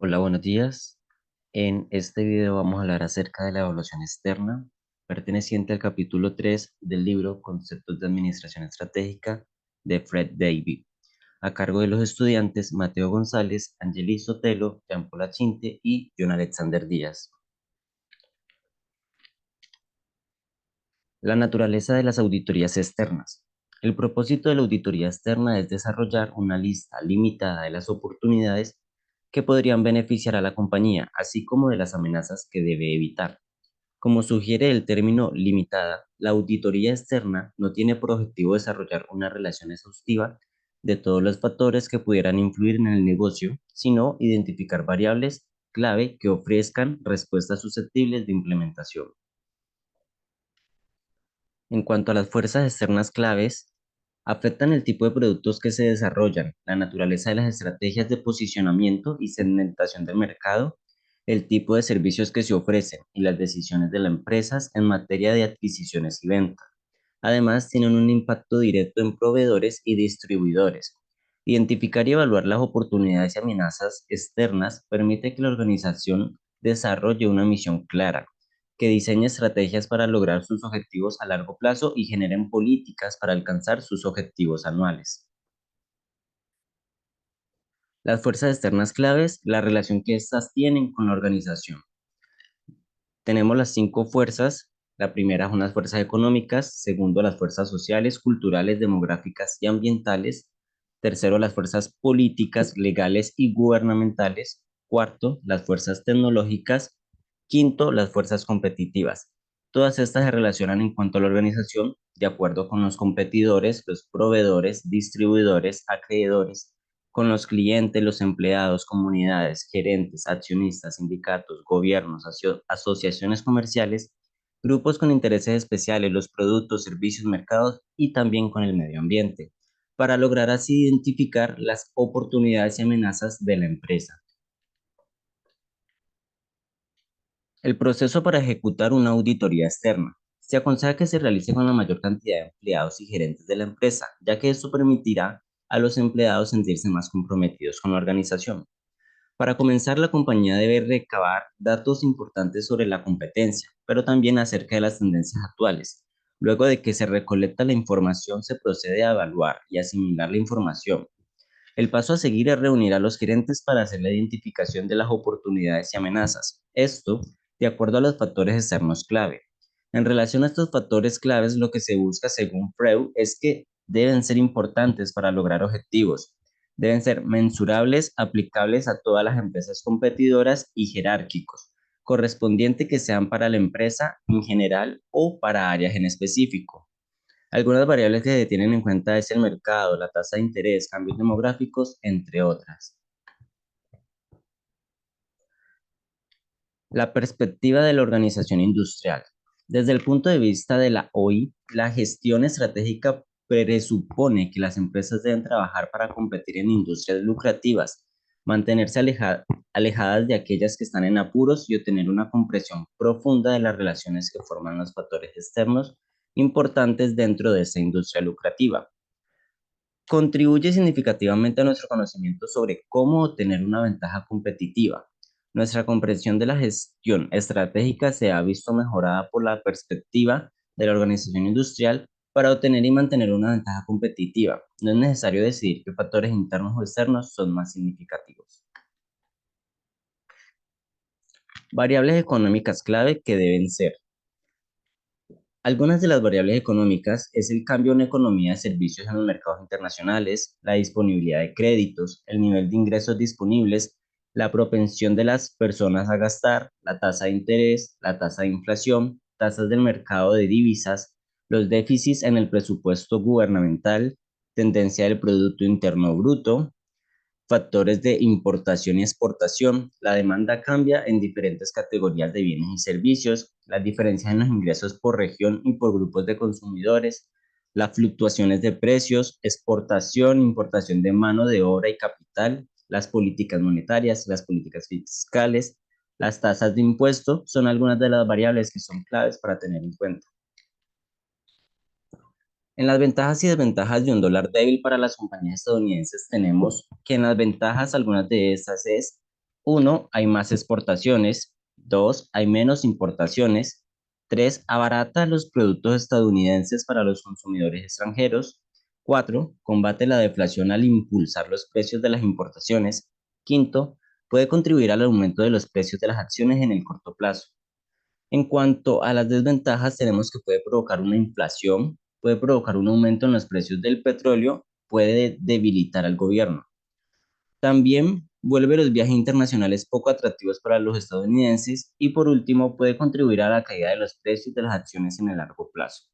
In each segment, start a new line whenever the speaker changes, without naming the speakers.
Hola, buenos días. En este video vamos a hablar acerca de la evaluación externa, perteneciente al capítulo 3 del libro Conceptos de Administración Estratégica de Fred Davey, a cargo de los estudiantes Mateo González, Angeli Sotelo, Jean Paul Achinte y John Alexander Díaz. La naturaleza de las auditorías externas. El propósito de la auditoría externa es desarrollar una lista limitada de las oportunidades que podrían beneficiar a la compañía, así como de las amenazas que debe evitar. Como sugiere el término limitada, la auditoría externa no tiene por objetivo desarrollar una relación exhaustiva de todos los factores que pudieran influir en el negocio, sino identificar variables clave que ofrezcan respuestas susceptibles de implementación. En cuanto a las fuerzas externas claves, afectan el tipo de productos que se desarrollan, la naturaleza de las estrategias de posicionamiento y segmentación del mercado, el tipo de servicios que se ofrecen y las decisiones de las empresas en materia de adquisiciones y ventas. Además, tienen un impacto directo en proveedores y distribuidores. Identificar y evaluar las oportunidades y amenazas externas permite que la organización desarrolle una misión clara, que diseñe estrategias para lograr sus objetivos a largo plazo y generen políticas para alcanzar sus objetivos anuales. Las fuerzas externas claves, la relación que éstas tienen con la organización. Tenemos las cinco fuerzas. La primera son las fuerzas económicas, segundo las fuerzas sociales, culturales, demográficas y ambientales, tercero las fuerzas políticas, legales y gubernamentales, cuarto las fuerzas tecnológicas, quinto las fuerzas competitivas. Todas estas se relacionan en cuanto a la organización de acuerdo con los competidores, los proveedores, distribuidores, acreedores, con los clientes, los empleados, comunidades, gerentes, accionistas, sindicatos, gobiernos, asociaciones comerciales, grupos con intereses especiales, los productos, servicios, mercados y también con el medio ambiente, para lograr así identificar las oportunidades y amenazas de la empresa. El proceso para ejecutar una auditoría externa. Se aconseja que se realice con la mayor cantidad de empleados y gerentes de la empresa, ya que esto permitirá a los empleados sentirse más comprometidos con la organización. Para comenzar, la compañía debe recabar datos importantes sobre la competencia, pero también acerca de las tendencias actuales. Luego de que se recolecta la información, se procede a evaluar y asimilar la información. El paso a seguir es reunir a los gerentes para hacer la identificación de las oportunidades y amenazas. Esto, de acuerdo a los factores externos clave. En relación a estos factores claves, lo que se busca, según Freud, es que deben ser importantes para lograr objetivos. Deben ser mensurables, aplicables a todas las empresas competidoras y jerárquicos, correspondiente que sean para la empresa en general o para áreas en específico. Algunas variables que se tienen en cuenta es el mercado, la tasa de interés, cambios demográficos, entre otras. La perspectiva de la organización industrial. Desde el punto de vista de la OI, la gestión estratégica presupone que las empresas deben trabajar para competir en industrias lucrativas, mantenerse alejadas de aquellas que están en apuros y obtener una comprensión profunda de las relaciones que forman los factores externos importantes dentro de esta industria lucrativa. Contribuye significativamente a nuestro conocimiento sobre cómo obtener una ventaja competitiva. Nuestra comprensión de la gestión estratégica se ha visto mejorada por la perspectiva de la organización industrial para obtener y mantener una ventaja competitiva. No es necesario decidir qué factores internos o externos son más significativos. Variables económicas clave que deben ser. Algunas de las variables económicas es el cambio en economía de servicios en los mercados internacionales, la disponibilidad de créditos, el nivel de ingresos disponibles, la propensión de las personas a gastar, la tasa de interés, la tasa de inflación, tasas del mercado de divisas, los déficits en el presupuesto gubernamental, tendencia del Producto Interno Bruto, factores de importación y exportación. La demanda cambia en diferentes categorías de bienes y servicios, las diferencias en los ingresos por región y por grupos de consumidores, las fluctuaciones de precios, exportación, importación de mano de obra y capital, las políticas monetarias, las políticas fiscales, las tasas de impuesto son algunas de las variables que son claves para tener en cuenta. En las ventajas y desventajas de un dólar débil para las compañías estadounidenses tenemos que en las ventajas algunas de estas es Uno, hay más exportaciones. Dos, hay menos importaciones. Tres, abarata los productos estadounidenses para los consumidores extranjeros. Cuatro, combate la deflación al impulsar los precios de las importaciones. Quinto, puede contribuir al aumento de los precios de las acciones en el corto plazo. En cuanto a las desventajas, tenemos que puede provocar una inflación, puede provocar un aumento en los precios del petróleo, puede debilitar al gobierno. También vuelve los viajes internacionales poco atractivos para los estadounidenses y por último puede contribuir a la caída de los precios de las acciones en el largo plazo.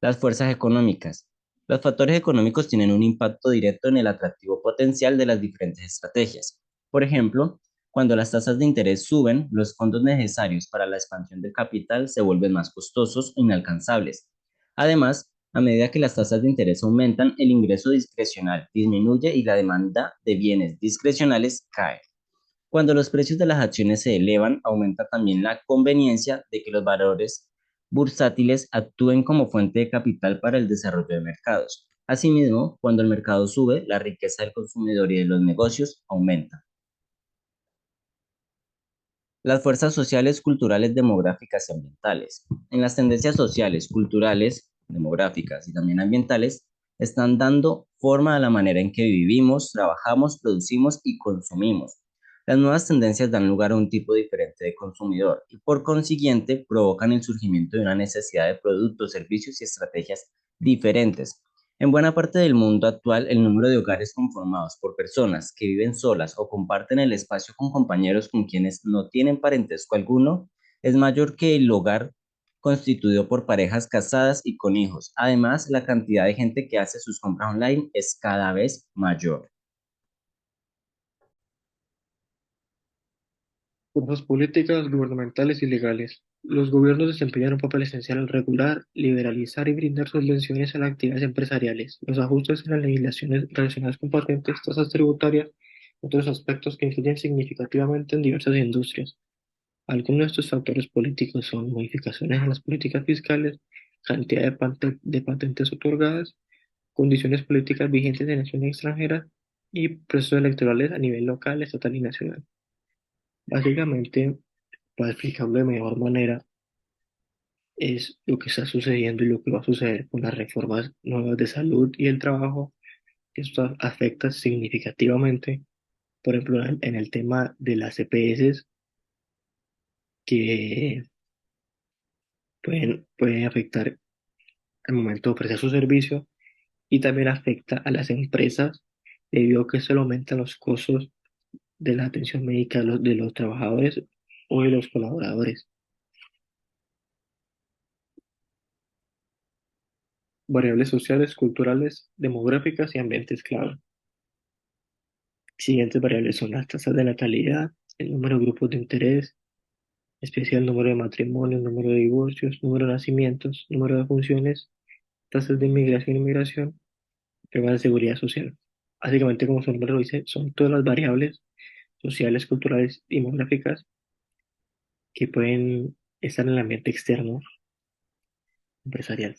Las fuerzas económicas. Los factores económicos tienen un impacto directo en el atractivo potencial de las diferentes estrategias. Por ejemplo, cuando las tasas de interés suben, los fondos necesarios para la expansión del capital se vuelven más costosos o inalcanzables. Además, a medida que las tasas de interés aumentan, el ingreso discrecional disminuye y la demanda de bienes discrecionales cae. Cuando los precios de las acciones se elevan, aumenta también la conveniencia de que los valores bursátiles actúen como fuente de capital para el desarrollo de mercados. Asimismo, cuando el mercado sube, la riqueza del consumidor y de los negocios aumenta. Las fuerzas sociales, culturales, demográficas y ambientales. En las tendencias sociales, culturales, demográficas y también ambientales, están dando forma a la manera en que vivimos, trabajamos, producimos y consumimos. Las nuevas tendencias dan lugar a un tipo diferente de consumidor y por consiguiente provocan el surgimiento de una necesidad de productos, servicios y estrategias diferentes. En buena parte del mundo actual, el número de hogares conformados por personas que viven solas o comparten el espacio con compañeros con quienes no tienen parentesco alguno es mayor que el hogar constituido por parejas casadas y con hijos. Además, la cantidad de gente que hace sus compras online es cada vez mayor.
Fuerzas políticas, gubernamentales y legales. Los gobiernos desempeñan un papel esencial al regular, liberalizar y brindar subvenciones a las actividades empresariales. Los ajustes en las legislaciones relacionadas con patentes, tasas tributarias y otros aspectos que influyen significativamente en diversas industrias. Algunos de estos factores políticos son modificaciones en las políticas fiscales, cantidad de patentes otorgadas, condiciones políticas vigentes en naciones extranjeras y procesos electorales a nivel local, estatal y nacional. Básicamente, para explicarlo de mejor manera, es lo que está sucediendo y lo que va a suceder con las reformas nuevas de salud y el trabajo, que esto afecta significativamente, por ejemplo, en el tema de las EPS, que pueden afectar al momento de ofrecer su servicio y también afecta a las empresas debido a que se le aumentan los costos de la atención médica de los trabajadores o de los colaboradores. Variables sociales, culturales, demográficas y ambientes clave. Siguientes variables son las tasas de natalidad, el número de grupos de interés, especial número de matrimonios, número de divorcios, número de nacimientos, número de funciones, tasas de inmigración y migración, temas de seguridad social. Básicamente, como su nombre lo dice, son todas las variables sociales, culturales y demográficas que pueden estar en el ambiente externo empresarial.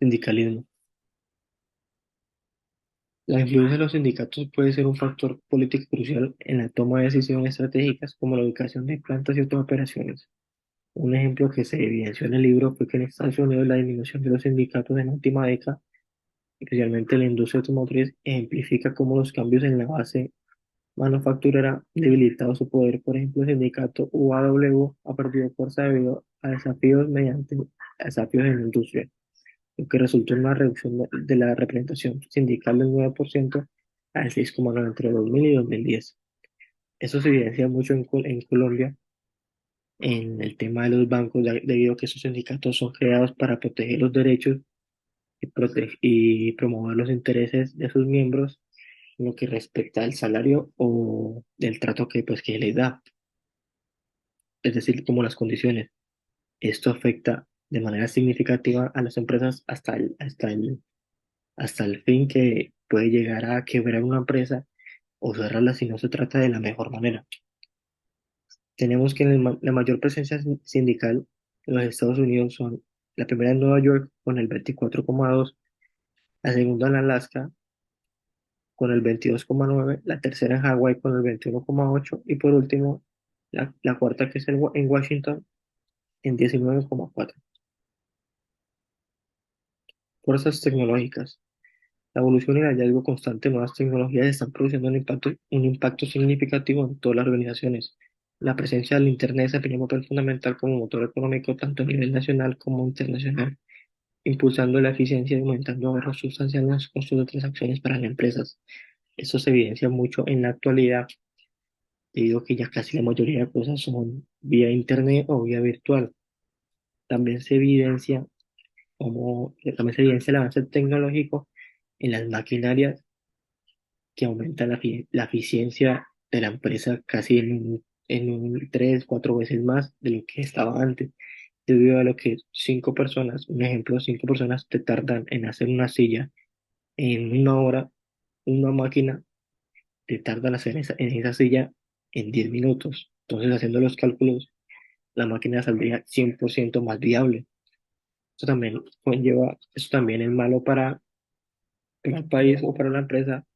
Sindicalismo. La influencia de los sindicatos puede ser un factor político crucial en la toma de decisiones estratégicas como la ubicación de plantas y otras operaciones. Un ejemplo que se evidenció en el libro fue que en Estados Unidos la disminución de los sindicatos en la última década, especialmente en la industria automotriz, ejemplifica cómo los cambios en la base manufacturera han debilitado su poder. Por ejemplo, el sindicato UAW ha perdido fuerza debido a desafíos en la industria, lo que resultó en una reducción de la representación sindical del 9% al 6,9% entre 2000 y 2010. Eso se evidencia mucho en Colombia en el tema de los bancos, debido a que esos sindicatos son creados para proteger los derechos y promover los intereses de sus miembros en lo que respecta al salario o del trato que les da, es decir, como las condiciones. Esto afecta de manera significativa a las empresas hasta el fin que puede llegar a quebrar una empresa o cerrarla si no se trata de la mejor manera. Tenemos que la mayor presencia sindical en los Estados Unidos son la primera en Nueva York con el 24,2%, la segunda en Alaska con el 22,9, la tercera en Hawái con el 21,8 y por último la cuarta que es en Washington en 19,4. Fuerzas tecnológicas. La evolución y el hallazgo constante de nuevas tecnologías están produciendo un impacto significativo en todas las organizaciones. La presencia del Internet desempeña un papel fundamental como motor económico tanto a nivel nacional como internacional, impulsando la eficiencia y aumentando ahorros sustanciales en los costos de transacciones para las empresas. Esto se evidencia mucho en la actualidad, debido a que ya casi la mayoría de cosas son vía Internet o vía virtual. También se evidencia también se evidencia el avance tecnológico en las maquinarias que aumenta la eficiencia de la empresa casi en un 3, 4 veces más de lo que estaba antes, debido a lo que 5 personas, un ejemplo, 5 personas te tardan en hacer una silla en una hora, una máquina te tarda en hacer en esa silla en 10 minutos. Entonces, haciendo los cálculos, la máquina saldría 100% más viable. Eso también es malo para el país o para la empresa.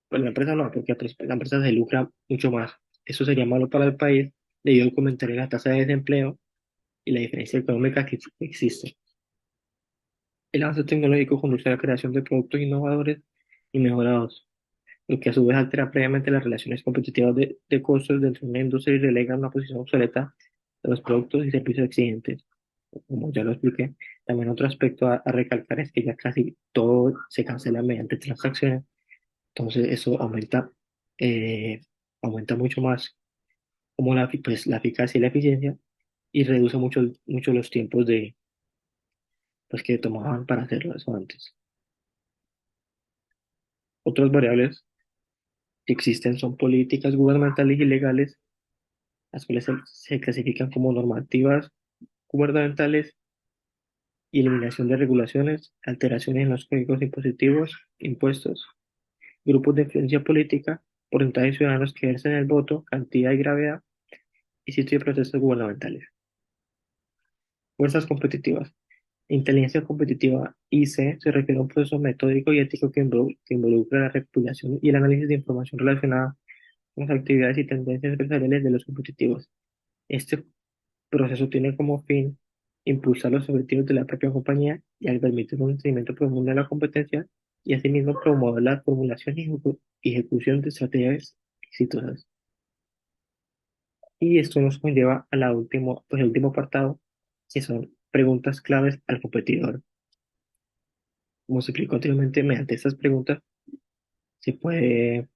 Pues la empresa no, porque la empresa se lucra mucho más. Eso sería malo para el país debido al comentario de la tasa de desempleo y la diferencia económica que existe. El avance tecnológico conduce a la creación de productos innovadores y mejorados, lo que a su vez altera previamente las relaciones competitivas de costos dentro de una industria y relega una posición obsoleta de los productos y servicios exigentes. Como ya lo expliqué, también otro aspecto a recalcar es que ya casi todo se cancela mediante transacciones, entonces eso aumenta mucho más como la eficacia y la eficiencia y reduce mucho los tiempos que tomaban para hacerlo eso antes. Otras variables que existen son políticas gubernamentales y legales, las cuales se clasifican como normativas gubernamentales y eliminación de regulaciones, alteraciones en los códigos impositivos, impuestos, grupos de influencia política, porcentaje de ciudadanos que ejercen el voto, cantidad y gravedad, y sitio de protestas gubernamentales. Fuerzas competitivas. Inteligencia competitiva (IC) se refiere a un proceso metódico y ético que involucra la recopilación y el análisis de información relacionada con las actividades y tendencias empresariales de los competitivos. Este proceso tiene como fin impulsar los objetivos de la propia compañía y al permitir un seguimiento profundo de la competencia y asimismo promover la formulación y ejecución de estrategias exitosas. Y esto nos conlleva a el último apartado, que son preguntas claves al competidor. Como se explicó anteriormente, mediante estas preguntas se puede,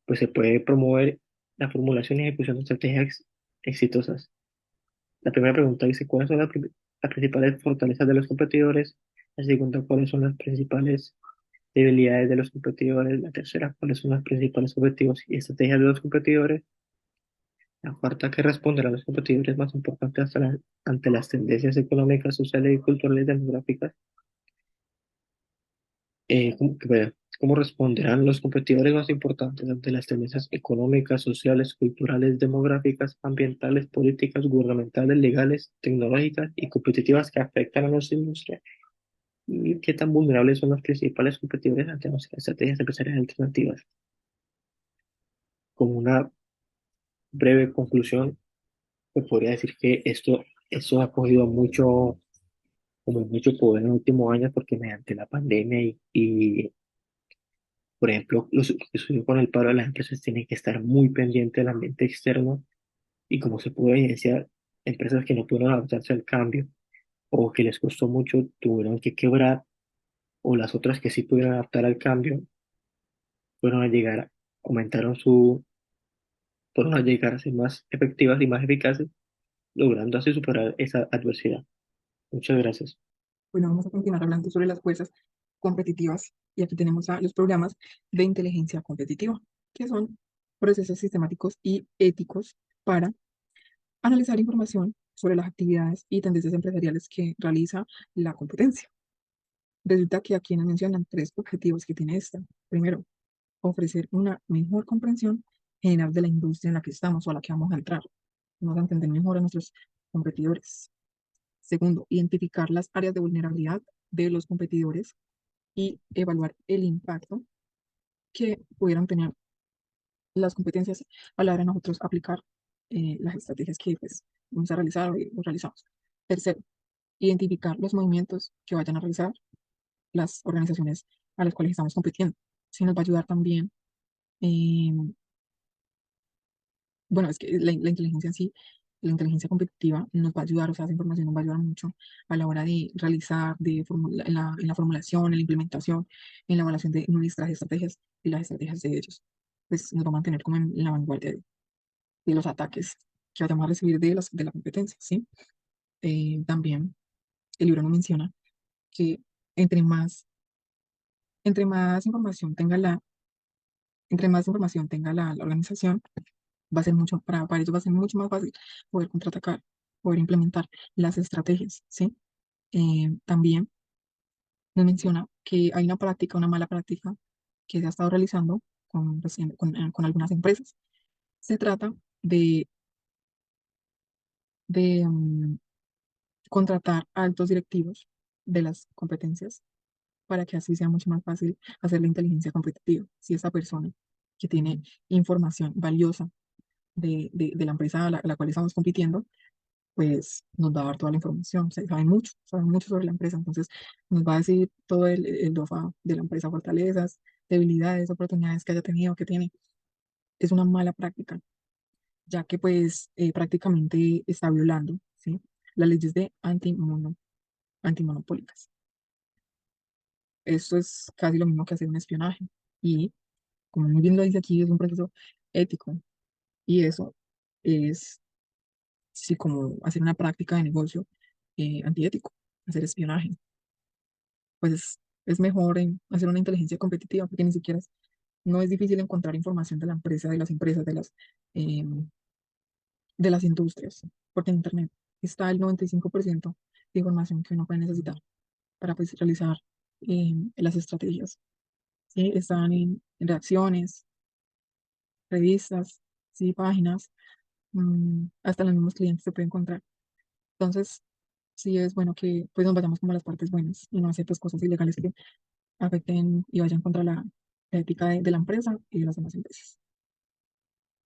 se puede promover la formulación y ejecución de estrategias exitosas. La primera pregunta dice, ¿cuáles son las principales fortalezas de los competidores? La segunda, ¿cuáles son las principales debilidades de los competidores? La tercera, ¿cuáles son los principales objetivos y estrategias de los competidores? La cuarta, ¿qué responderán los competidores más importantes ante las tendencias económicas, sociales y culturales demográficas? ¿Cómo responderán los competidores más importantes ante las tendencias económicas, sociales, culturales, demográficas, ambientales, políticas, gubernamentales, legales, tecnológicas y competitivas que afectan a nuestra industria? ¿Y qué tan vulnerables son los principales competidores ante nuestras estrategias empresariales alternativas? Como una breve conclusión, se podría decir que esto ha cogido como mucho poder en los últimos años porque mediante la pandemia por ejemplo, los que sucedió con el paro, las empresas tienen que estar muy pendientes del ambiente externo y como se pudo evidenciar, empresas que no pudieron adaptarse al cambio o que les costó mucho tuvieron que quebrar, o las otras que sí pudieron adaptar al cambio fueron a llegar, aumentaron fueron a llegar a ser más efectivas y más eficaces, logrando así superar esa adversidad. Muchas gracias.
Bueno, vamos a continuar hablando sobre las fuerzas competitivas y aquí tenemos a los programas de inteligencia competitiva, que son procesos sistemáticos y éticos para analizar información sobre las actividades y tendencias empresariales que realiza la competencia. Resulta que aquí nos mencionan tres objetivos que tiene esta. Primero, ofrecer una mejor comprensión general de la industria en la que estamos o a la que vamos a entrar. Vamos a entender mejor a nuestros competidores. Segundo, identificar las áreas de vulnerabilidad de los competidores y evaluar el impacto que pudieran tener las competencias a la hora de nosotros aplicar las estrategias que pues, vamos a realizar o realizamos. Tercero, identificar los movimientos que vayan a realizar las organizaciones a las cuales estamos compitiendo. Sí nos va a ayudar también, eh, bueno, es que la inteligencia en sí, la inteligencia competitiva nos va a ayudar, o sea, esa información nos va a ayudar mucho a la hora de realizar, en la formulación, en la implementación, en la evaluación de nuestras estrategias y las estrategias de ellos. Pues nos va a mantener como en la vanguardia de los ataques que vayamos a recibir de la competencia, ¿sí? También el libro nos menciona que entre más, entre más información tenga entre más información tenga la organización, va a ser mucho, para ellos va a ser mucho más fácil poder contraatacar, poder implementar las estrategias, ¿sí? También nos menciona que hay una práctica, una mala práctica que se ha estado realizando con algunas empresas. Se trata de contratar a altos directivos de las competencias para que así sea mucho más fácil hacer la inteligencia competitiva. Si esa persona que tiene información valiosa de la empresa a la cual estamos compitiendo, pues nos va a dar toda la información. O sea, saben mucho sobre la empresa, entonces nos va a decir todo el DOFA de la empresa, fortalezas, debilidades, oportunidades que haya tenido, que tiene. Es una mala práctica, ya que pues prácticamente está violando, ¿sí? Las leyes de antimonopólicas. Esto es casi lo mismo que hacer un espionaje. Y, como muy bien lo dice aquí, es un proceso ético. Y eso es, sí, como hacer una práctica de negocio antiético, hacer espionaje. Pues es mejor hacer una inteligencia competitiva, porque ni siquiera no es difícil encontrar información de la empresa, de las empresas, de las industrias, porque en Internet está el 95% de información que uno puede necesitar para pues, realizar las estrategias. ¿Sí? Están en reacciones, revistas, ¿sí? Páginas, hasta los mismos clientes se pueden encontrar. Entonces, sí es bueno que pues nos vayamos como a las partes buenas y no a ciertas cosas ilegales que afecten y vayan contra la ética de la empresa y de las demás empresas.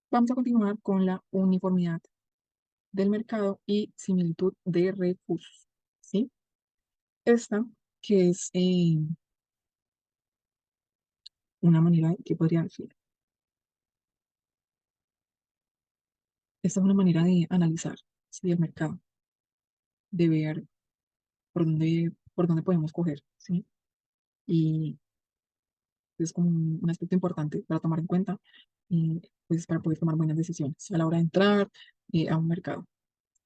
Vamos a continuar con la uniformidad del mercado y similitud de recursos, ¿sí? Esta que es una manera que podría decir, esta es una manera de analizar, ¿sí? El mercado, de ver por dónde podemos coger, ¿sí? Y es como un aspecto importante para tomar en cuenta, pues para poder tomar buenas decisiones a la hora de entrar a un mercado.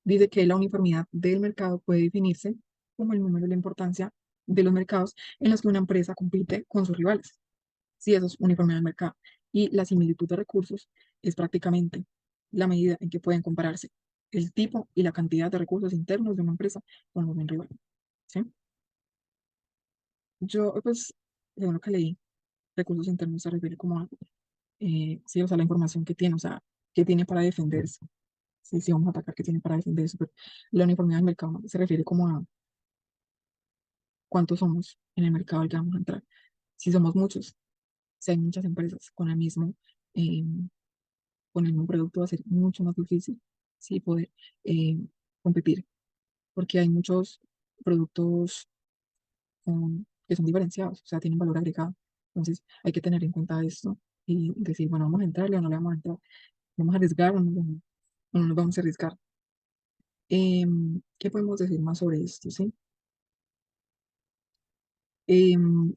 Dice que la uniformidad del mercado puede definirse como el número de la importancia de los mercados en los que una empresa compite con sus rivales. Si eso es uniformidad del mercado. Y la similitud de recursos es prácticamente la medida en que pueden compararse el tipo y la cantidad de recursos internos de una empresa con los de un rival. ¿Sí? Yo, pues, según lo que leí, recursos internos se refiere como a, sí, o sea, la información que tiene, o sea, que tiene para defenderse. Sí, sí, vamos a atacar, que tiene para defenderse. Pero la uniformidad del mercado, ¿no? Se refiere como a cuántos somos en el mercado al que vamos a entrar. Si somos muchos, si hay muchas empresas eh, con el mismo producto, va a ser mucho más difícil, sí, poder eh, competir, porque hay muchos productos que son diferenciados, o sea, tienen valor agregado. Entonces, hay que tener en cuenta esto y decir, bueno, vamos a entrarle o no le vamos a entrar, vamos a arriesgar o no nos vamos a arriesgar. ¿Qué podemos decir más sobre esto? ¿Sí? Em,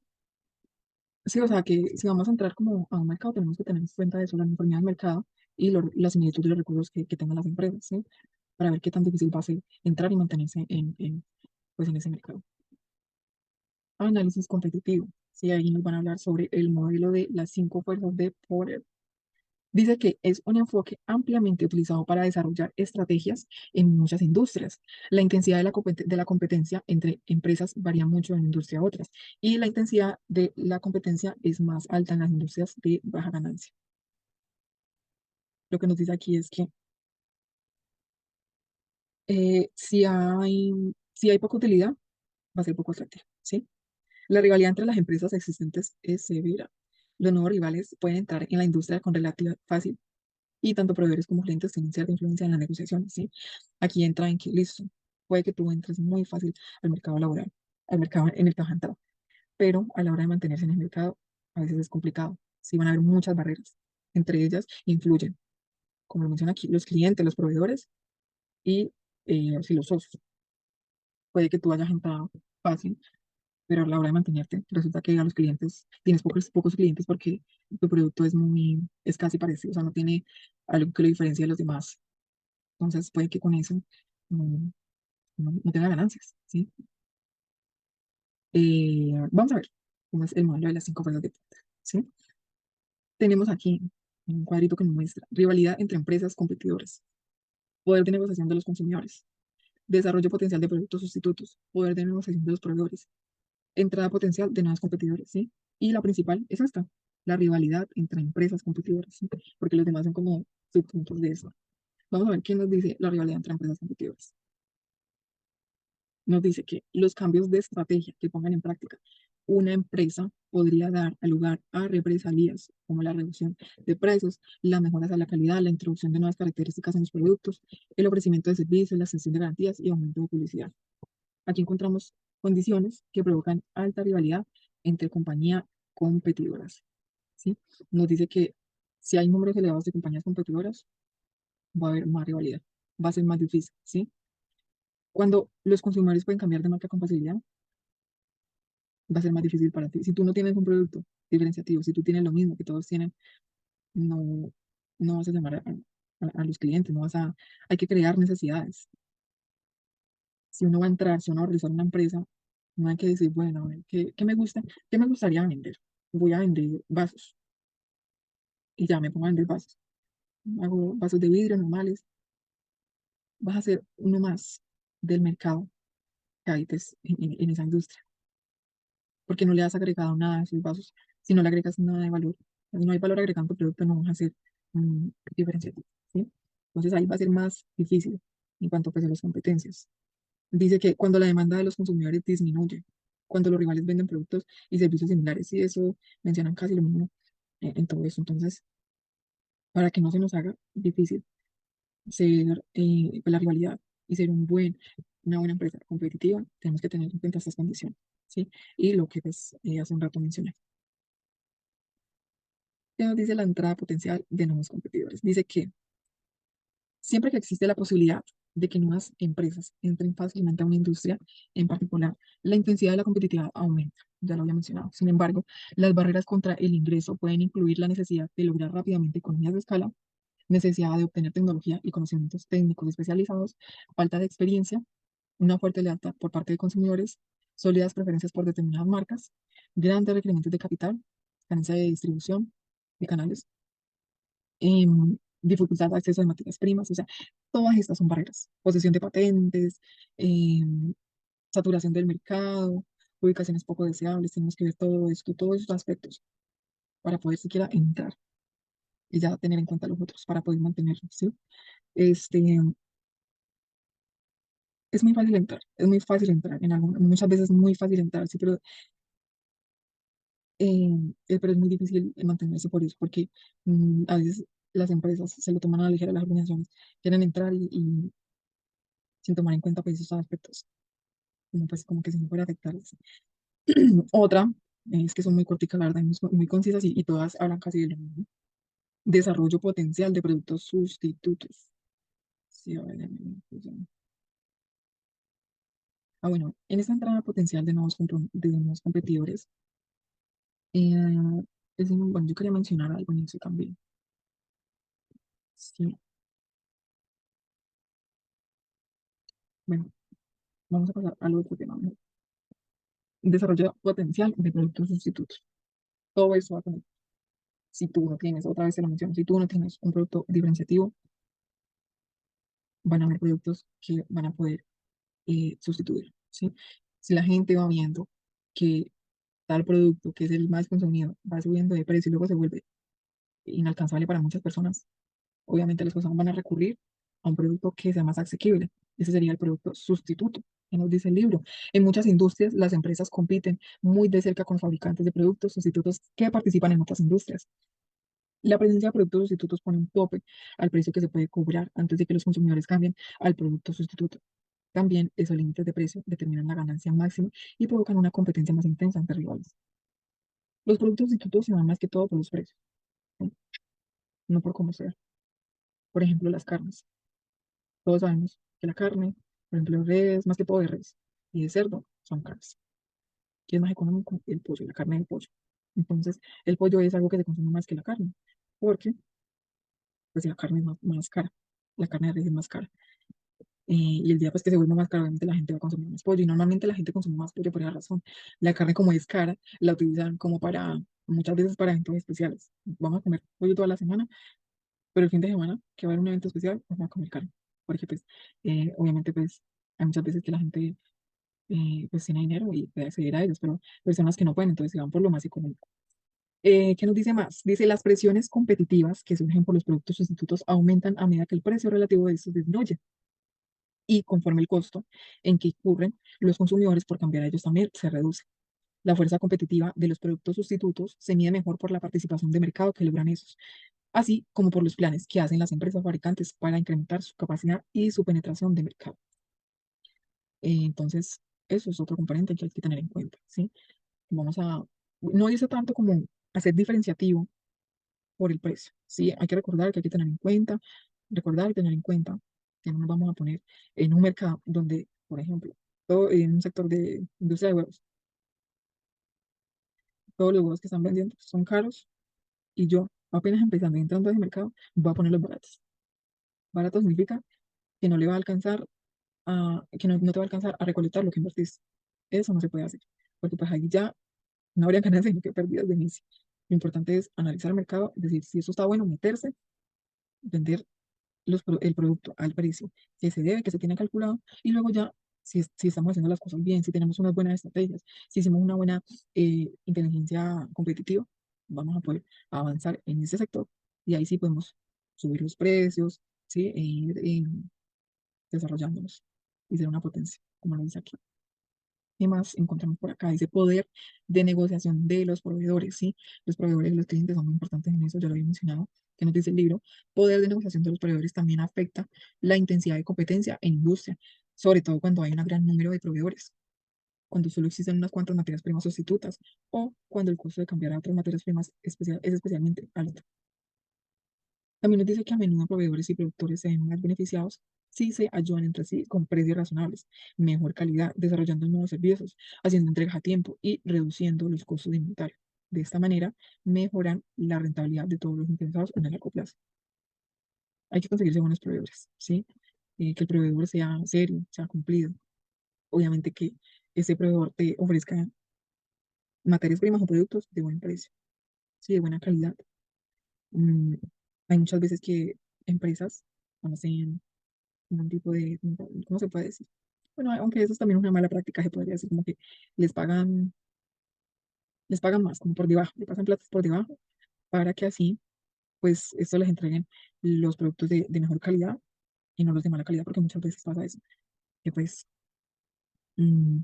sí, o sea, que si vamos a entrar como a un mercado, tenemos que tener en cuenta eso, la uniformidad del mercado y la similitud de los recursos que tengan las empresas, ¿sí? Para ver qué tan difícil va a ser entrar y mantenerse pues en ese mercado. Análisis competitivo. Sí, ahí nos van a hablar sobre el modelo de las cinco fuerzas de poder. Dice que es un enfoque ampliamente utilizado para desarrollar estrategias en muchas industrias. La intensidad de la competencia entre empresas varía mucho de una industria a otras y la intensidad de la competencia es más alta en las industrias de baja ganancia. Lo que nos dice aquí es que si hay poca utilidad, va a ser poco atractivo, ¿sí? La rivalidad entre las empresas existentes es severa. Los nuevos rivales pueden entrar en la industria con relativa fácil y tanto proveedores como clientes tienen cierta influencia en las negociaciones, ¿sí? Aquí entra en que, listo, puede que tú entres muy fácil al mercado laboral, al mercado en el que vas a entrar, pero a la hora de mantenerse en el mercado, a veces es complicado, sí van a haber muchas barreras. Entre ellas influyen, como lo menciona aquí, los clientes, los proveedores y sí, los socios. Puede que tú hayas entrado fácil, pero a la hora de mantenerte, resulta que a los clientes, tienes pocos clientes porque tu producto es casi parecido, o sea, no tiene algo que lo diferencie de los demás. Entonces puede que con eso no, no tenga ganancias, ¿sí? Vamos a ver cómo es el modelo de las 5 fuerzas de poder, ¿sí? Tenemos aquí un cuadrito que nos muestra rivalidad entre empresas competidoras, poder de negociación de los consumidores, desarrollo potencial de productos sustitutos, poder de negociación de los proveedores, entrada potencial de nuevos competidores, ¿sí? Y la principal es esta, la rivalidad entre empresas competidoras, ¿sí? Porque los demás son como subpuntos de eso. Vamos a ver qué nos dice la rivalidad entre empresas competidoras. Nos dice que los cambios de estrategia que pongan en práctica una empresa podría dar lugar a represalias como la reducción de precios, las mejoras a la calidad, la introducción de nuevas características en los productos, el ofrecimiento de servicios, la extensión de garantías y aumento de publicidad. Aquí encontramos condiciones que provocan alta rivalidad entre compañías competidoras, ¿sí? Nos dice que si hay números elevados de compañías competidoras, va a haber más rivalidad, va a ser más difícil, ¿sí? Cuando los consumidores pueden cambiar de marca con facilidad, va a ser más difícil para ti. Si tú no tienes un producto diferenciativo, si tú tienes lo mismo que todos tienen, no, no vas a llamar a los clientes, no vas a, hay que crear necesidades. Si uno va a entrar, si uno va a realizar una empresa, no hay que decir, bueno, a ver, ¿qué me gusta? ¿Qué me gustaría vender? Voy a vender vasos y ya me pongo a vender vasos. Hago vasos de vidrio normales. Vas a ser uno más del mercado que hay pues, en esa industria, porque no le has agregado nada a esos vasos. Si no le agregas nada de valor, si no hay valor agregado en tu producto, no vas a ser diferenciativo, ¿sí? Entonces ahí va a ser más difícil en cuanto pues, a las competencias. Dice que cuando la demanda de los consumidores disminuye, cuando los rivales venden productos y servicios similares, y eso mencionan casi lo mismo en todo eso. Entonces, para que no se nos haga difícil ser pues, la rivalidad y ser una buena empresa competitiva, tenemos que tener en cuenta estas condiciones, ¿sí? Y lo que pues, hace un rato mencioné. ¿Qué nos dice la entrada potencial de nuevos competidores? Dice que siempre que existe la posibilidad de que nuevas empresas entren fácilmente a una industria en particular, la intensidad de la competitividad aumenta, ya lo había mencionado. Sin embargo, las barreras contra el ingreso pueden incluir la necesidad de lograr rápidamente economías de escala, necesidad de obtener tecnología y conocimientos técnicos especializados, falta de experiencia, una fuerte lealtad por parte de consumidores, sólidas preferencias por determinadas marcas, grandes requerimientos de capital, carencia de distribución de canales, dificultad de acceso a materias primas, o sea, todas estas son barreras. Posesión de patentes, saturación del mercado, ubicaciones poco deseables, tenemos que ver todo esto, todos esos aspectos para poder siquiera entrar y ya tener en cuenta los otros para poder mantenerlos, ¿sí? Este, es muy fácil entrar, es muy fácil entrar, muchas veces es muy fácil entrar, sí, pero es muy difícil mantenerse por eso, porque a veces las empresas se lo toman a la ligera, las organizaciones quieren entrar y sin tomar en cuenta pues, esos aspectos, como, pues, como que si no fuera a afectarles. Otra es que son muy corticas, la verdad, muy concisas y todas hablan casi de lo mismo. Desarrollo potencial de productos sustitutos. Sí, a ver, bueno, en esta entrada potencial de nuevos competidores, eh, bueno, yo quería mencionar algo en eso también. Sí, bueno, vamos a pasar al otro tema. ¿No? Desarrollo potencial de productos sustitutos. Todo eso va a tener. Si tú no tienes, otra vez se lo menciono, si tú no tienes un producto diferenciativo, van a haber productos que van a poder sustituir, ¿sí? Si la gente va viendo que tal producto, que es el más consumido, va subiendo de precio y luego se vuelve inalcanzable para muchas personas, obviamente las personas van a recurrir a un producto que sea más asequible. Ese sería el producto sustituto. ¿Qué nos dice el libro? En muchas industrias, las empresas compiten muy de cerca con fabricantes de productos sustitutos que participan en otras industrias. La presencia de productos sustitutos pone un tope al precio que se puede cobrar antes de que los consumidores cambien al producto sustituto. También esos límites de precio determinan la ganancia máxima y provocan una competencia más intensa entre rivales. Los productos sustitutos se dan más que todo por los precios, ¿sí? No por cómo sea. Por ejemplo, las carnes. Todos sabemos que la carne, por ejemplo, de res, más que todo de res y de cerdo, son caras. ¿Qué es más económico? El pollo, la carne del pollo. Entonces, el pollo es algo que se consume más que la carne, porque pues la carne es más cara. La carne de res es más cara. Y el día pues que se vuelva más cara, obviamente la gente va a consumir más pollo. Y normalmente la gente consume más pollo por esa razón. La carne como es cara, la utilizan como para, muchas veces para eventos especiales. Vamos a comer pollo toda la semana, pero el fin de semana, que va a haber un evento especial, vamos a comer carne. Porque pues, obviamente pues, hay muchas veces que la gente pues tiene dinero y puede acceder a ellos, pero personas que no pueden, entonces se van por lo más económico. ¿Qué nos dice más? Dice, las presiones competitivas que surgen por los productos sustitutos aumentan a medida que el precio relativo de estos disminuye y conforme el costo en que incurren los consumidores por cambiar a ellos también se reduce. La fuerza competitiva de los productos sustitutos se mide mejor por la participación de mercado que logran esos, así como por los planes que hacen las empresas fabricantes para incrementar su capacidad y su penetración de mercado. Entonces, eso es otro componente que hay que tener en cuenta, ¿sí? Vamos a, no dice tanto como hacer diferenciativo por el precio, ¿sí? Hay que recordar que hay que tener en cuenta, recordar y tener en cuenta que no nos vamos a poner en un mercado donde, por ejemplo, todo, en un sector de industria de huevos, todos los huevos que están vendiendo son caros y yo, apenas empezando y entrando a ese mercado, voy a ponerlos baratos. Barato significa que no le va a alcanzar que no te va a alcanzar a recolectar lo que invertiste. Eso no se puede hacer, porque pues ahí ya no habría ganancias sino que pérdidas de inicio. Lo importante es analizar el mercado, decir si eso está bueno, meterse, vender el producto al precio que se debe, que se tiene calculado, y luego ya, si estamos haciendo las cosas bien, si tenemos unas buenas estrategias, si hicimos una buena inteligencia competitiva, vamos a poder avanzar en ese sector y ahí sí podemos subir los precios, ¿sí? E ir desarrollándolos y ser una potencia, como lo dice aquí. ¿Qué más encontramos por acá? Dice poder de negociación de los proveedores, ¿sí? Los proveedores y los clientes son muy importantes en eso, ya lo había mencionado, que nos dice el libro. Poder de negociación de los proveedores también afecta la intensidad de competencia en industria, sobre todo cuando hay un gran número de proveedores, cuando solo existen unas cuantas materias primas sustitutas o cuando el costo de cambiar a otras materias primas es especialmente alto. También nos dice que a menudo proveedores y productores se ven más beneficiados si se ayudan entre sí con precios razonables, mejor calidad, desarrollando nuevos servicios, haciendo entregas a tiempo y reduciendo los costos de inventario. De esta manera, mejoran la rentabilidad de todos los interesados en el largo plazo. Hay que conseguirse buenos proveedores, ¿sí? Que el proveedor sea serio, sea cumplido. Obviamente que ese proveedor te ofrezca materias primas o productos de buen precio, ¿sí? De buena calidad. Mm, Hay muchas veces que empresas hacen un tipo de, ¿cómo se puede decir? Bueno, aunque eso es también una mala práctica, se podría decir como que les pagan, les pagan más, como por debajo, le pasan platos por debajo, para que así, pues, esto les entreguen los productos de mejor calidad y no los de mala calidad, porque muchas veces pasa eso, que pues, mm,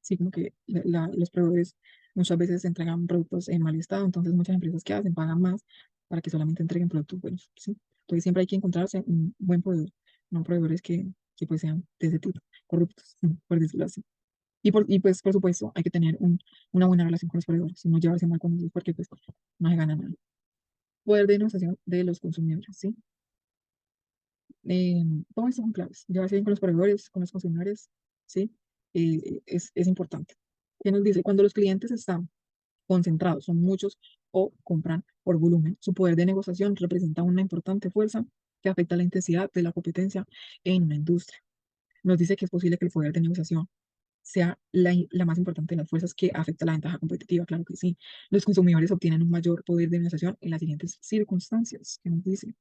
sí, como que los proveedores muchas veces entregan productos en mal estado, entonces muchas empresas que hacen pagan más para que solamente entreguen productos buenos, ¿sí? Entonces siempre hay que encontrarse un buen proveedor, no proveedores que pues sean de ese tipo, corruptos, por decirlo así. Y pues por supuesto hay que tener una buena relación con los proveedores, no llevarse mal con ellos porque pues no se gana nada. Poder de negociación de los consumidores, ¿sí? Eh, Todo esto son claves, llevarse bien con los proveedores, con los consumidores, ¿sí? Es importante. ¿Qué nos dice? Cuando los clientes están concentrados, son muchos o compran por volumen, su poder de negociación representa una importante fuerza que afecta la intensidad de la competencia en una industria. Nos dice que es posible que el poder de negociación sea la más importante de las fuerzas que afecta la ventaja competitiva, claro que sí. Los consumidores obtienen un mayor poder de negociación en las siguientes circunstancias, que nos dice.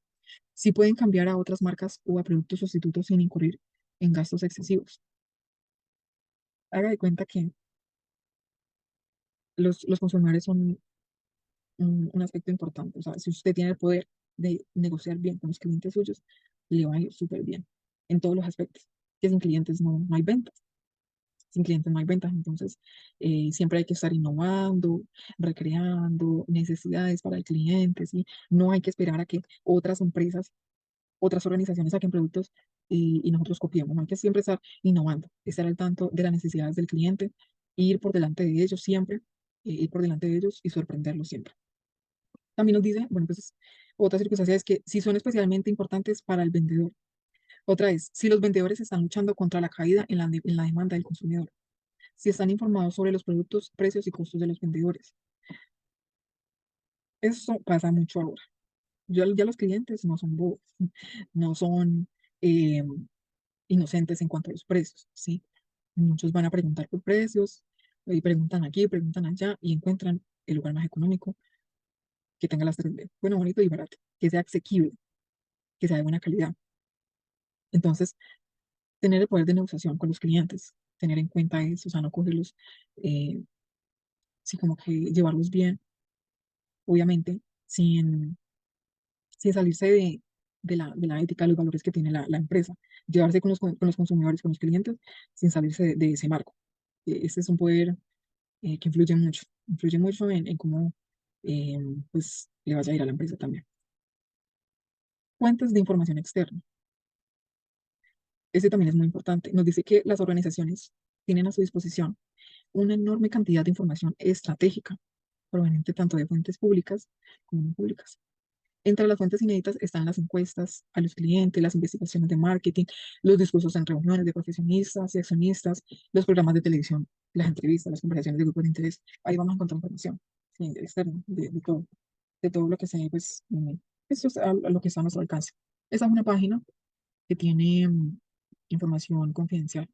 Si pueden cambiar a otras marcas o a productos sustitutos sin incurrir en gastos excesivos. Haga de cuenta que los consumidores son un aspecto importante. O sea, si usted tiene el poder de negociar bien con los clientes suyos, le va a ir súper bien. en todos los aspectos, que sin clientes no hay ventas. Sin clientes no hay ventas, entonces siempre hay que estar innovando, recreando necesidades para el cliente, ¿sí? No hay que esperar a que otras empresas, otras organizaciones saquen productos y nosotros copiemos, no hay que siempre estar innovando, estar al tanto de las necesidades del cliente, ir por delante de ellos siempre, ir por delante de ellos y sorprenderlos siempre. También nos dice, bueno, pues otra circunstancia es que si son especialmente importantes para el vendedor. Otra es, si los vendedores están luchando contra la caída en la demanda del consumidor, si están informados sobre los productos, precios y costos de los vendedores. Eso pasa mucho ahora. Ya los clientes no son bobos, no son eh, inocentes en cuanto a los precios, ¿sí? Muchos van a preguntar por precios, y preguntan aquí, preguntan allá y encuentran el lugar más económico, que tenga las 3B, bueno, bonito y barato, que sea asequible, que sea de buena calidad. Entonces, tener el poder de negociación con los clientes, tener en cuenta eso, o sea, no cogerlos, eh, sí, como que llevarlos bien, obviamente, sin salirse de la ética, los valores que tiene la empresa, llevarse con los consumidores, con los clientes, sin salirse de ese marco. Ese es un poder que influye mucho en cómo eh, pues, le vaya a ir a la empresa también. Fuentes de información externa. Ese también es muy importante. Nos dice que las organizaciones tienen a su disposición una enorme cantidad de información estratégica, proveniente tanto de fuentes públicas como no públicas. Entre las fuentes inéditas están las encuestas a los clientes, las investigaciones de marketing, los discursos en reuniones de profesionistas y accionistas, los programas de televisión, las entrevistas, las conversaciones de grupos de interés. Ahí vamos a encontrar información, sí, externa de todo lo que se, pues, eso es a lo que está a nuestro alcance. Esa es una página que tiene información confidencial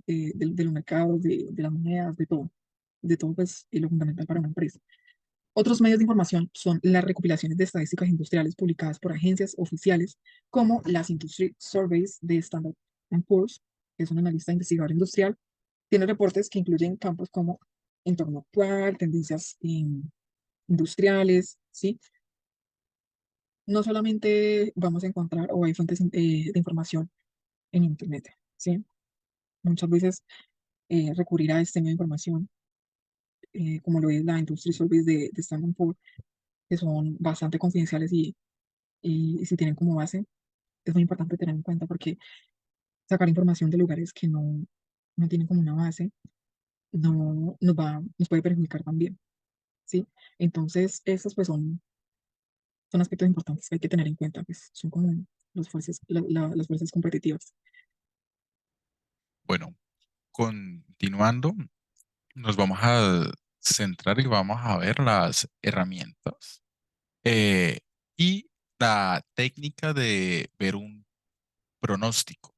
de los mercados, de las monedas, de todo, pues, lo fundamental para una empresa. Otros medios de información son las recopilaciones de estadísticas industriales publicadas por agencias oficiales como las Industry Surveys de Standard Poor's, que es un analista investigador industrial. Tiene reportes que incluyen campos como entorno actual, tendencias industriales, ¿sí? No solamente vamos a encontrar o hay fuentes de información en Internet, ¿sí? Muchas veces recurrir a este medio de información, como lo es la Industry Surveys de Standard Poor's, que son bastante confidenciales y si tienen como base, es muy importante tener en cuenta porque sacar información de lugares que no tienen como una base nos puede perjudicar también, ¿sí? Entonces, estos pues son aspectos importantes que hay que tener en cuenta, pues son como las fuerzas competitivas.
Bueno, continuando, nos vamos a centrar y vamos a ver las herramientas eh, y la técnica de ver un pronóstico.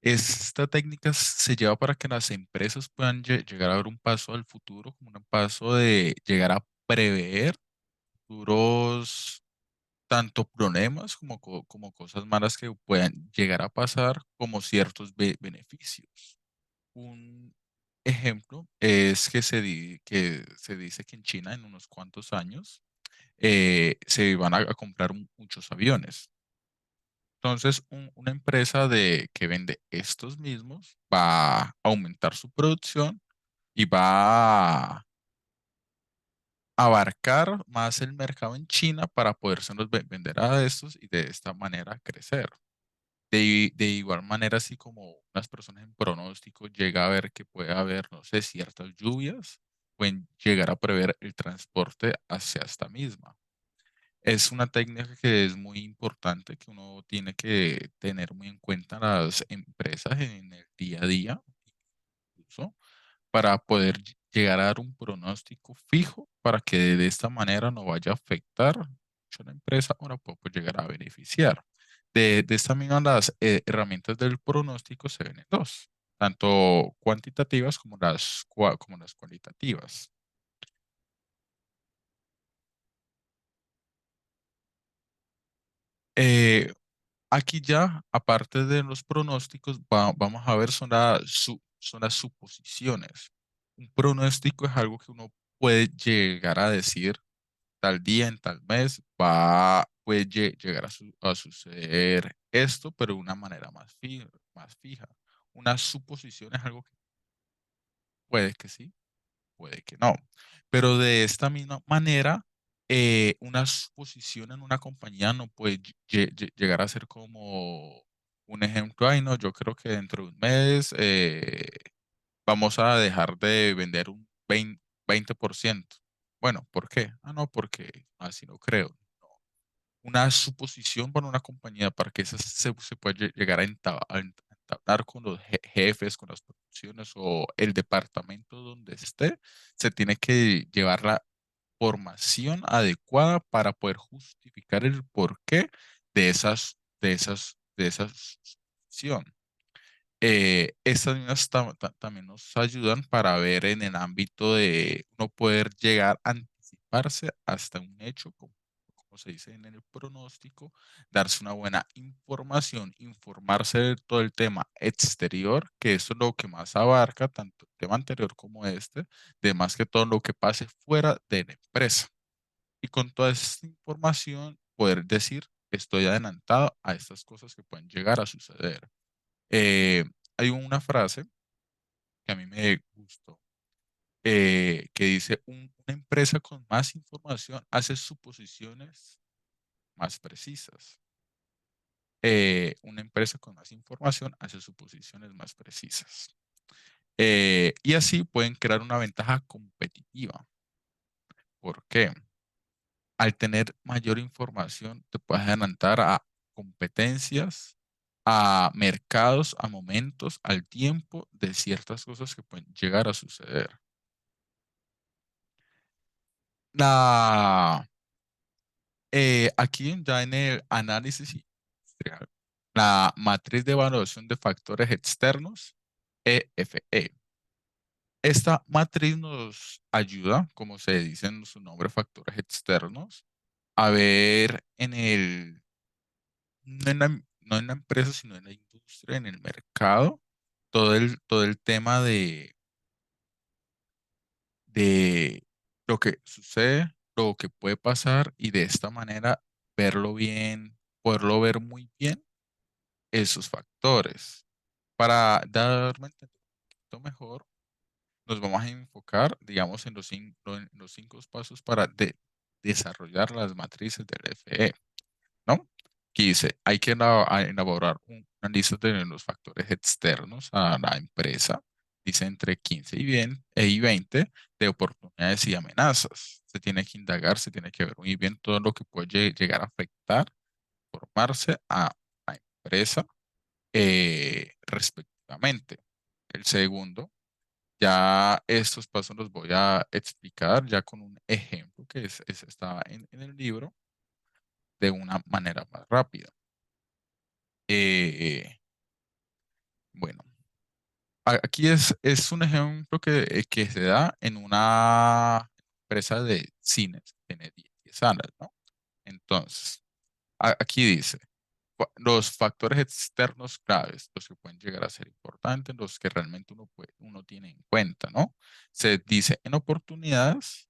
Esta técnica se lleva para que las empresas puedan llegar a ver un paso al futuro, como un paso de llegar a prever futuros tanto problemas como, como cosas malas que puedan llegar a pasar, como ciertos beneficios. Un ejemplo es que que se dice que en China en unos cuantos años se van a comprar muchos aviones. Entonces, una empresa que vende estos mismos va a aumentar su producción y va a abarcar más el mercado en China para podérselos vender a estos y de esta manera crecer. De igual manera, así como las personas en pronóstico llega a ver que puede haber, no sé, ciertas lluvias, pueden llegar a prever el transporte hacia esta misma. Es una técnica que es muy importante, que uno tiene que tener muy en cuenta las empresas en el día a día, incluso, para poder llegar a dar un pronóstico fijo para que de esta manera no vaya a afectar mucho a la empresa o la pueda pues, llegar a beneficiar. De esta misma, las herramientas del pronóstico se ven en dos, tanto cuantitativas como como las cualitativas. Eh, Aquí ya, aparte de los pronósticos, vamos a ver son las suposiciones. Un pronóstico es algo que uno puede llegar a decir tal día, en tal mes, puede llegar a suceder esto, pero de una manera más fija. Una suposición es algo que puede que sí, puede que no. Pero de esta misma manera, una suposición en una compañía no puede llegar a ser como un ejemplo. Ay, no, yo creo que dentro de un mes vamos a dejar de vender un 20%. Bueno, ¿por qué? Ah, no, porque así no creo. Una suposición para una compañía para que esa se pueda llegar a entablar con los jefes, con las producciones o el departamento donde esté, se tiene que llevar la formación adecuada para poder justificar el porqué de esa suposición. Estas mismas también nos ayudan para ver en el ámbito de no poder llegar a anticiparse hasta un hecho, como se dice en el pronóstico, darse una buena información, informarse de todo el tema exterior, que eso es lo que más abarca, tanto el tema anterior como este, de más que todo lo que pase fuera de la empresa. Y con toda esta información, poder decir, estoy adelantado a estas cosas que pueden llegar a suceder. Eh, Hay una frase que a mí me gustó, que dice, una empresa con más información hace suposiciones más precisas. Una empresa con más información hace suposiciones más precisas. Y así pueden crear una ventaja competitiva. ¿Por qué? Al tener mayor información, te puedes adelantar a competencias, a mercados, a momentos, al tiempo de ciertas cosas que pueden llegar a suceder. La, Aquí ya en el análisis industrial, la matriz de evaluación de factores externos, EFE. Esta matriz nos ayuda, como se dice en su nombre, factores externos, a ver no en la empresa, sino en la industria, en el mercado, todo el tema de lo que sucede, lo que puede pasar y de esta manera verlo bien, poderlo ver muy bien esos factores. Para darme a entender un poquito mejor, nos vamos a enfocar, digamos, en los cinco pasos para desarrollar las matrices del FE, ¿no? Aquí dice, hay que elaborar una lista de los factores externos a la empresa, dice entre 15 y 20 de oportunidades y amenazas. Se tiene que indagar, se tiene que ver muy bien todo lo que puede llegar a afectar, formarse a la empresa respectivamente. El segundo, ya estos pasos los voy a explicar ya con un ejemplo que está en el libro de una manera más rápida. Eh, bueno, aquí es un ejemplo que se da en una empresa de cines, que tiene 10 salas, ¿no? Entonces, aquí dice, los factores externos claves, los que pueden llegar a ser importantes, los que realmente uno tiene en cuenta, ¿no? Se dice en oportunidades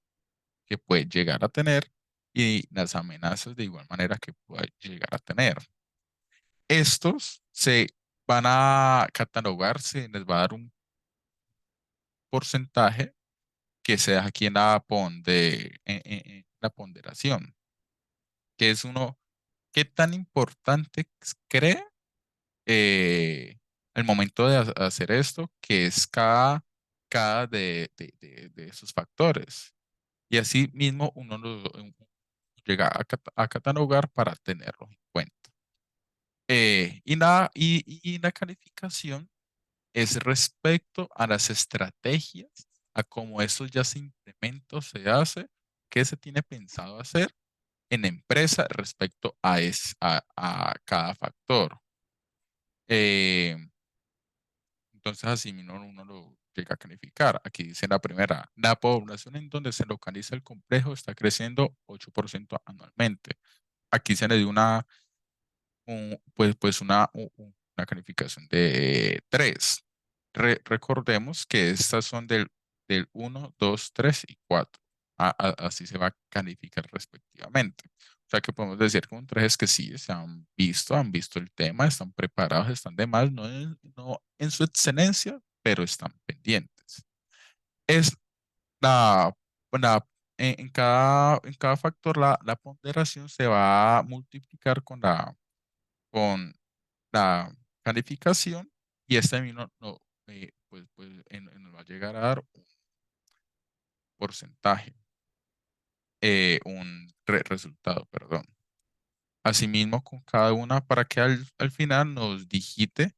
que puede llegar a tener y las amenazas de igual manera que puede llegar a tener. Estos se van a catalogar, se les va a dar un porcentaje que se da aquí en en la ponderación, que es uno, ¿qué tan importante cree al momento de hacer esto, que es cada de esos factores? Y así mismo uno llega a catalogar para tenerlo en cuenta. Y la calificación es respecto a las estrategias, a cómo eso ya se implementa o se hace, qué se tiene pensado hacer en la empresa respecto a cada factor. Eh, entonces, así mismo uno lo llega a calificar. Aquí dice la primera, la población en donde se localiza el complejo está creciendo 8% anualmente. Aquí se le dio una calificación de 3. Recordemos que estas son del 1, 2, 3 y 4. Así se va a calificar respectivamente. O sea que podemos decir con tres que sí, se han visto el tema, están preparados, están de más, no en su excelencia, pero están pendientes. Es la, la- en cada factor la ponderación se va a multiplicar con la calificación y este mismo nos va a llegar a dar un porcentaje, resultado, perdón. Asimismo, con cada una para que al final nos digite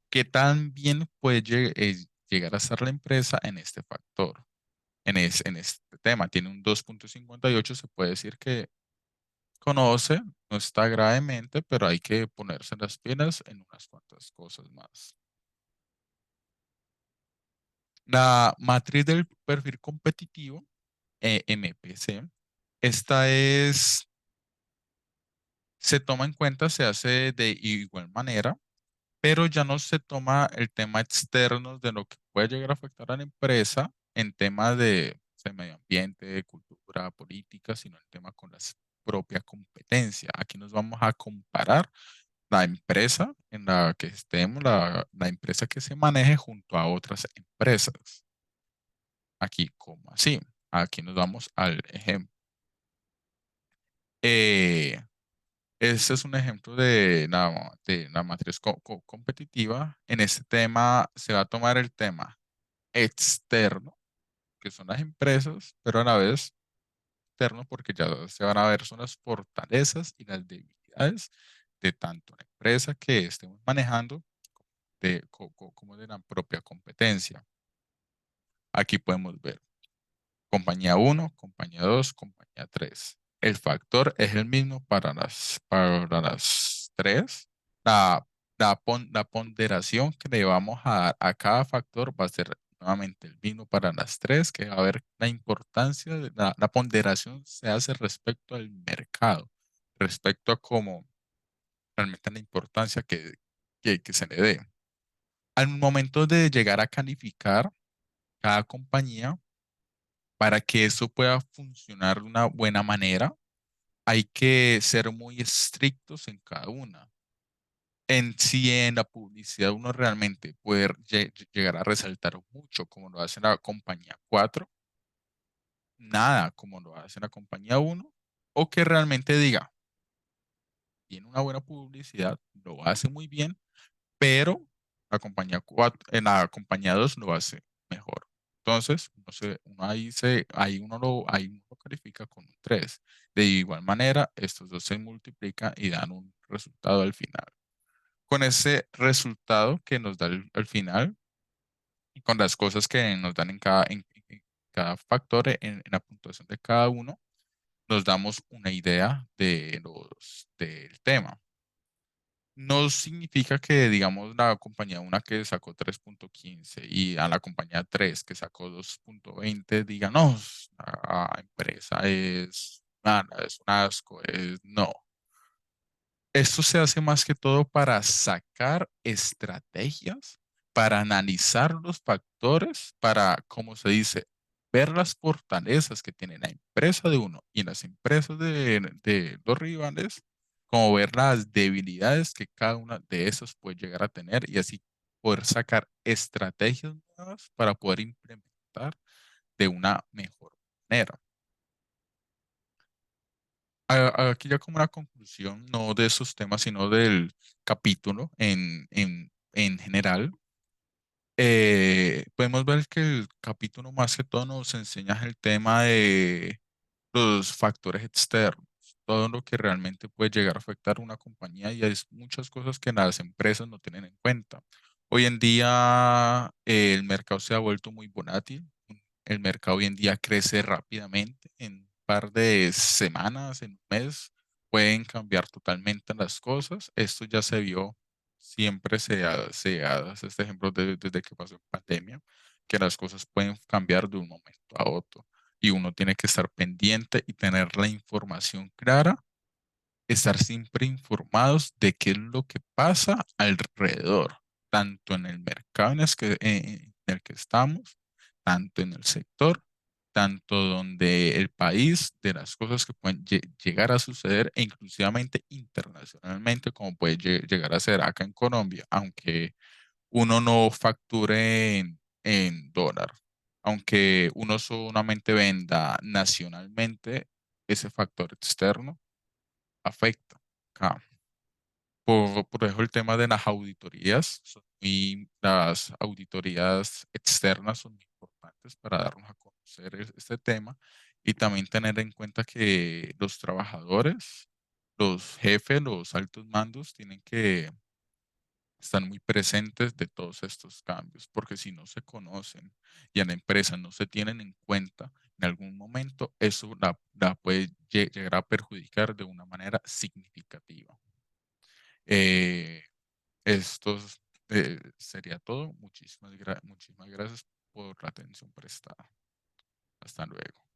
qué tan bien puede llegar a ser la empresa en este factor, en este tema. Tiene un 2,58, se puede decir que conoce, no está gravemente, pero hay que ponerse las pilas en unas cuantas cosas más. La matriz del perfil competitivo, MPC, esta se toma en cuenta, se hace de igual manera, pero ya no se toma el tema externo de lo que puede llegar a afectar a la empresa en temas de medio ambiente, cultura, política, sino el tema con la propia competencia. Aquí nos vamos a comparar la empresa en la que estemos, la empresa que se maneje junto a otras empresas. Aquí, como así? Aquí nos vamos al ejemplo. Eh, Este es un ejemplo de la matriz competitiva. En este tema se va a tomar el tema externo, que son las empresas, pero a la vez externo porque ya se van a ver son las fortalezas y las debilidades de tanto la empresa que estemos manejando como de la propia competencia. Aquí podemos ver compañía uno, compañía 2, compañía 3. El factor es el mismo para las tres. La, la ponderación que le vamos a dar a cada factor va a ser nuevamente el mismo para las tres, que va a ver la importancia de la ponderación se hace respecto al mercado, respecto a cómo realmente la importancia que se le dé. Al momento de llegar a calificar cada compañía, para que eso pueda funcionar de una buena manera, hay que ser muy estrictos en cada una. En sí, en la publicidad, uno realmente puede llegar a resaltar mucho, como lo hace la compañía 4, nada como lo hace la compañía 1, o que realmente diga, tiene una buena publicidad, lo hace muy bien, pero en la compañía 2 lo hace mejor. Entonces, ahí uno lo califica con un 3. De igual manera, estos dos se multiplican y dan un resultado al final. Con ese resultado que nos da al final y con las cosas que nos dan en cada factor, en la puntuación de cada uno, nos damos una idea del tema. No significa que, digamos, la compañía una que sacó 3,15 y a la compañía 3 que sacó 2,20 diga, no, la empresa es mala, es un asco, no. Esto se hace más que todo para sacar estrategias, para analizar los factores, para, como se dice, ver las fortalezas que tiene la empresa de uno y las empresas de los rivales, como ver las debilidades que cada una de esas puede llegar a tener y así poder sacar estrategias nuevas para poder implementar de una mejor manera. Aquí ya como una conclusión, no de esos temas, sino del capítulo en general, podemos ver que el capítulo más que todo nos enseña el tema de los factores externos, todo lo que realmente puede llegar a afectar una compañía y hay muchas cosas que las empresas no tienen en cuenta. Hoy en día el mercado se ha vuelto muy volátil, el mercado hoy en día crece rápidamente, en un par de semanas, en un mes, pueden cambiar totalmente las cosas. Esto ya se vio, siempre se hace este ejemplo desde que pasó la pandemia, que las cosas pueden cambiar de un momento a otro y uno tiene que estar pendiente y tener la información clara, estar siempre informados de qué es lo que pasa alrededor, tanto en el mercado en el que estamos, tanto en el sector, tanto donde el país, de las cosas que pueden llegar a suceder, e inclusivamente internacionalmente, como puede llegar a ser acá en Colombia, aunque uno no facture en dólar, aunque uno solamente venda nacionalmente, ese factor externo afecta acá. Por ejemplo, el tema de las auditorías, las auditorías externas son muy importantes para darnos a conocer este tema y también tener en cuenta que los trabajadores, los jefes, los altos mandos tienen que estar muy presentes de todos estos cambios, porque si no se conocen y a la empresa no se tienen en cuenta, en algún momento eso la puede llegar a perjudicar de una manera significativa. Eh, esto sería todo. Muchísimas gracias por la atención prestada. Hasta luego.